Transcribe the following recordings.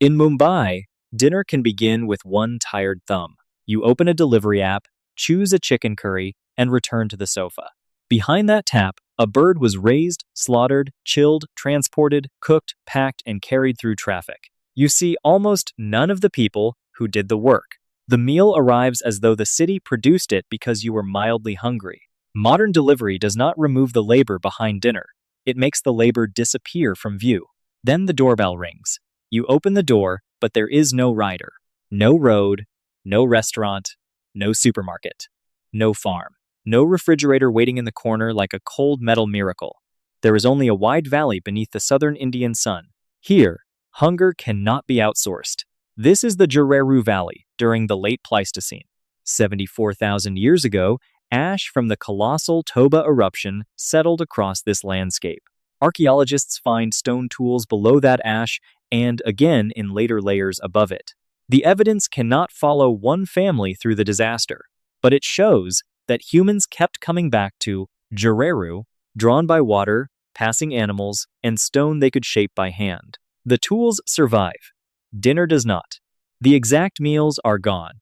In Mumbai, dinner can begin with one tired thumb. You open a delivery app, choose a chicken curry, and return to the sofa. Behind that tap, a bird was raised, slaughtered, chilled, transported, cooked, packed, and carried through traffic. You see almost none of the people who did the work. The meal arrives as though the city produced it because you were mildly hungry. Modern delivery does not remove the labor behind dinner. It makes the labor disappear from view. Then the doorbell rings. You open the door, but there is no rider, no road, no restaurant, no supermarket, no farm, no refrigerator waiting in the corner like a cold metal miracle. There is only a wide valley beneath the southern Indian sun. Here, hunger cannot be outsourced. This is the Jurreru Valley during the late Pleistocene. 74,000 years ago, ash from the colossal Toba eruption settled across this landscape. Archaeologists find stone tools below that ash and again in later layers above it. The evidence cannot follow one family through the disaster, but it shows that humans kept coming back to Jurreru, drawn by water, passing animals, and stone they could shape by hand. The tools survive. Dinner does not. The exact meals are gone.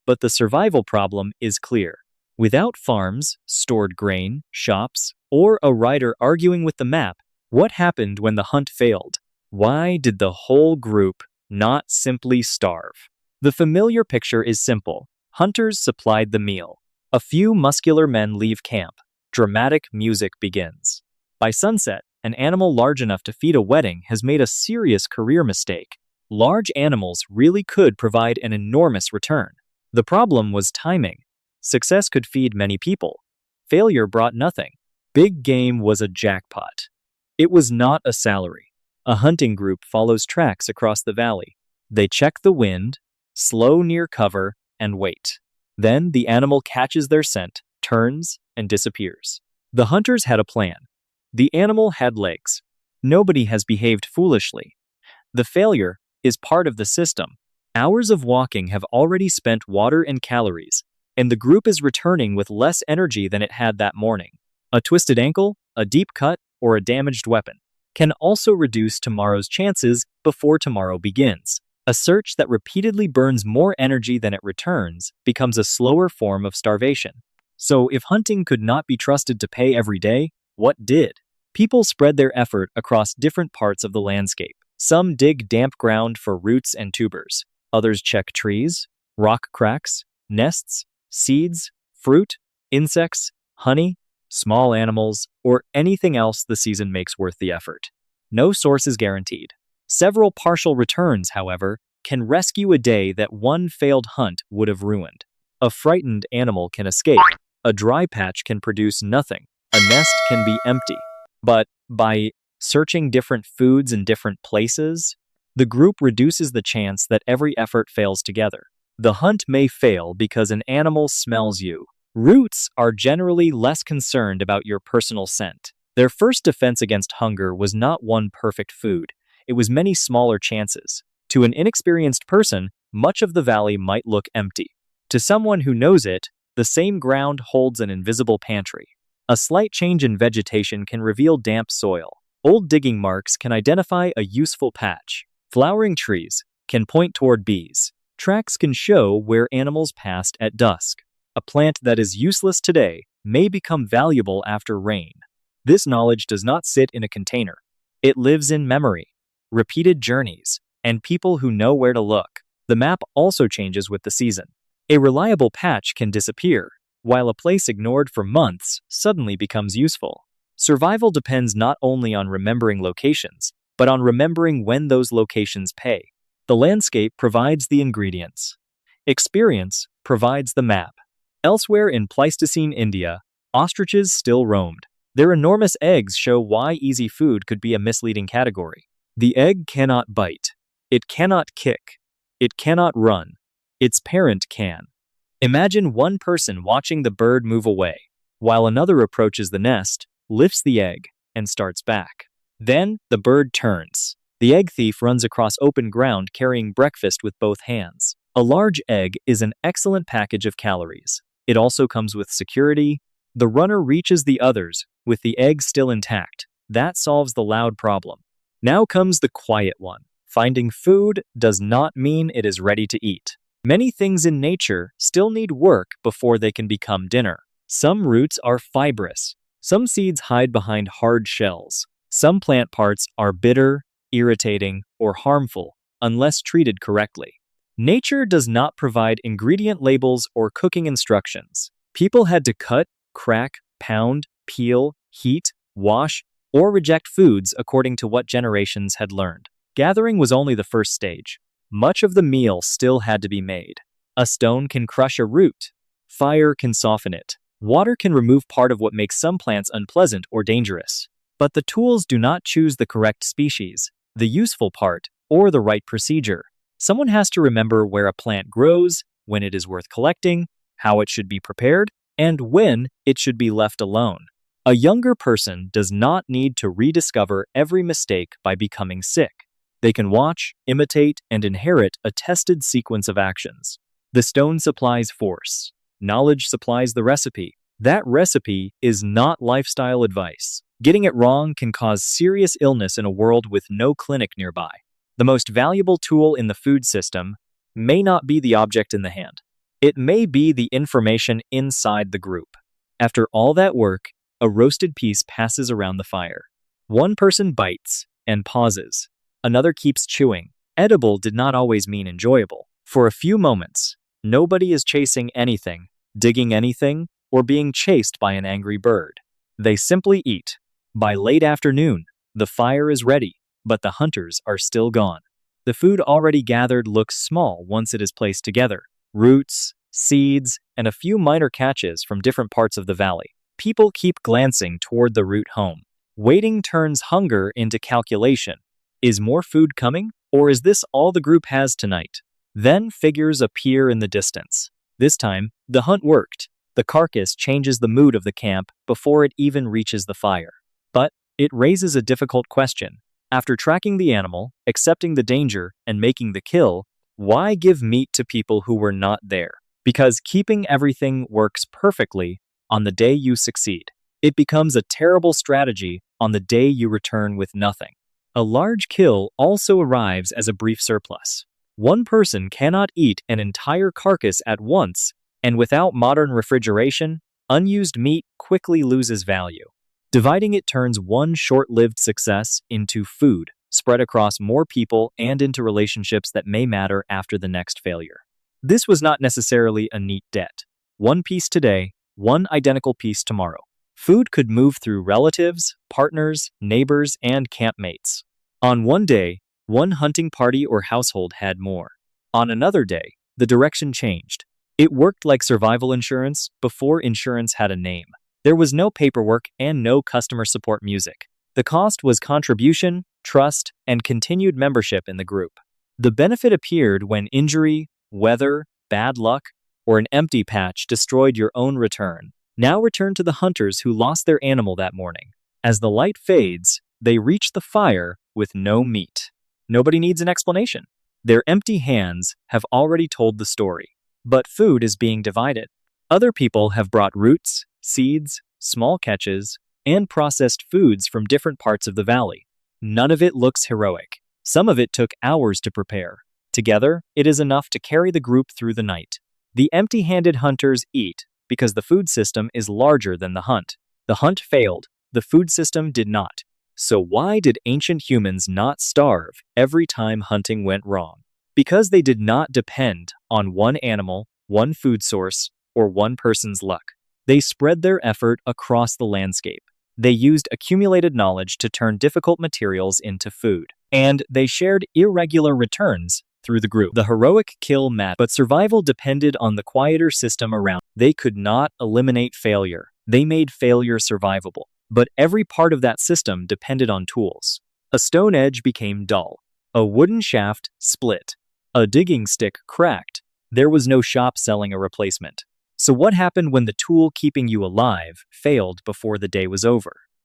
But the survival problem is clear. Without farms, stored grain, shops, or a rider arguing with the map, what happened when the hunt failed? Why did the whole group not simply starve? The familiar picture is simple. Hunters supplied the meal. A few muscular men leave camp. Dramatic music begins. By sunset, an animal large enough to feed a wedding has made a serious career mistake. Large animals really could provide an enormous return. The problem was timing. Success could feed many people. Failure brought nothing. Big game was a jackpot. It was not a salary. A hunting group follows tracks across the valley. They check the wind, slow near cover, and wait. Then the animal catches their scent, turns, and disappears. The hunters had a plan. The animal had legs. Nobody has behaved foolishly. The failure is part of the system. Hours of walking have already spent water and calories, and the group is returning with less energy than it had that morning. A twisted ankle, a deep cut, or a damaged weapon can also reduce tomorrow's chances before tomorrow begins. A search that repeatedly burns more energy than it returns becomes a slower form of starvation. So if hunting could not be trusted to pay every day, what did? People spread their effort across different parts of the landscape. Some dig damp ground for roots and tubers. Others check trees, rock cracks, nests, seeds, fruit, insects, honey, small animals, or anything else the season makes worth the effort. No source is guaranteed. Several partial returns, however, can rescue a day that one failed hunt would have ruined. A frightened animal can escape. A dry patch can produce nothing. A nest can be empty. But by searching different foods in different places, the group reduces the chance that every effort fails together. The hunt may fail because an animal smells you. Roots are generally less concerned about your personal scent. Their first defense against hunger was not one perfect food. It was many smaller chances. To an inexperienced person, much of the valley might look empty. To someone who knows it, the same ground holds an invisible pantry. A slight change in vegetation can reveal damp soil. Old digging marks can identify a useful patch. Flowering trees can point toward bees. Tracks can show where animals passed at dusk. A plant that is useless today may become valuable after rain. This knowledge does not sit in a container. It lives in memory, repeated journeys, and people who know where to look. The map also changes with the season. A reliable patch can disappear, while a place ignored for months suddenly becomes useful. Survival depends not only on remembering locations, but on remembering when those locations pay. The landscape provides the ingredients. Experience provides the map. Elsewhere in Pleistocene India, ostriches still roamed. Their enormous eggs show why easy food could be a misleading category. The egg cannot bite. It cannot kick. It cannot run. Its parent can. Imagine one person watching the bird move away, while another approaches the nest, lifts the egg, and starts back. Then the bird turns. The egg thief runs across open ground carrying breakfast with both hands. A large egg is an excellent package of calories. It also comes with security. The runner reaches the others, with the egg still intact. That solves the loud problem. Now comes the quiet one. Finding food does not mean it is ready to eat. Many things in nature still need work before they can become dinner. Some roots are fibrous. Some seeds hide behind hard shells. Some plant parts are bitter, irritating, or harmful unless treated correctly. Nature does not provide ingredient labels or cooking instructions. People had to cut, crack, pound, peel, heat, wash, or reject foods according to what generations had learned. Gathering was only the first stage. Much of the meal still had to be made. A stone can crush a root. Fire can soften it. Water can remove part of what makes some plants unpleasant or dangerous. But the tools do not choose the correct species, the useful part, or the right procedure. Someone has to remember where a plant grows, when it is worth collecting, how it should be prepared, and when it should be left alone. A younger person does not need to rediscover every mistake by becoming sick. They can watch, imitate, and inherit a tested sequence of actions. The stone supplies force. Knowledge supplies the recipe. That recipe is not lifestyle advice. Getting it wrong can cause serious illness in a world with no clinic nearby. The most valuable tool in the food system may not be the object in the hand. It may be the information inside the group. After all that work, a roasted piece passes around the fire. One person bites and pauses. Another keeps chewing. Edible did not always mean enjoyable. For a few moments, nobody is chasing anything, digging anything, or being chased by an angry bird. They simply eat. By late afternoon, the fire is ready, but the hunters are still gone. The food already gathered looks small once it is placed together. Roots, seeds, and a few minor catches from different parts of the valley. People keep glancing toward the route home. Waiting turns hunger into calculation. Is more food coming, or is this all the group has tonight? Then figures appear in the distance. This time, the hunt worked. The carcass changes the mood of the camp before it even reaches the fire. But it raises a difficult question. After tracking the animal, accepting the danger, and making the kill, why give meat to people who were not there? Because keeping everything works perfectly on the day you succeed. It becomes a terrible strategy on the day you return with nothing. A large kill also arrives as a brief surplus. One person cannot eat an entire carcass at once, and without modern refrigeration, unused meat quickly loses value. Dividing it turns one short-lived success into food, spread across more people and into relationships that may matter after the next failure. This was not necessarily a neat debt. One piece today, one identical piece tomorrow. Food could move through relatives, partners, neighbors, and campmates. On one day, one hunting party or household had more. On another day, the direction changed. It worked like survival insurance before insurance had a name. There was no paperwork and no customer support music. The cost was contribution, trust, and continued membership in the group. The benefit appeared when injury, weather, bad luck, or an empty patch destroyed your own return. Now return to the hunters who lost their animal that morning. As the light fades, they reach the fire with no meat. Nobody needs an explanation. Their empty hands have already told the story. But food is being divided. Other people have brought roots, seeds, small catches, and processed foods from different parts of the valley. None of it looks heroic. Some of it took hours to prepare. Together, it is enough to carry the group through the night. The empty-handed hunters eat because the food system is larger than the hunt. The hunt failed. The food system did not. So why did ancient humans not starve every time hunting went wrong? Because they did not depend on one animal, one food source, or one person's luck. They spread their effort across the landscape. They used accumulated knowledge to turn difficult materials into food. And they shared irregular returns through the group. The heroic kill mattered, but survival depended on the quieter system around. They could not eliminate failure. They made failure survivable. But every part of that system depended on tools. A stone edge became dull. A wooden shaft split. A digging stick cracked. There was no shop selling a replacement. So what happened when the tool keeping you alive failed before the day was over?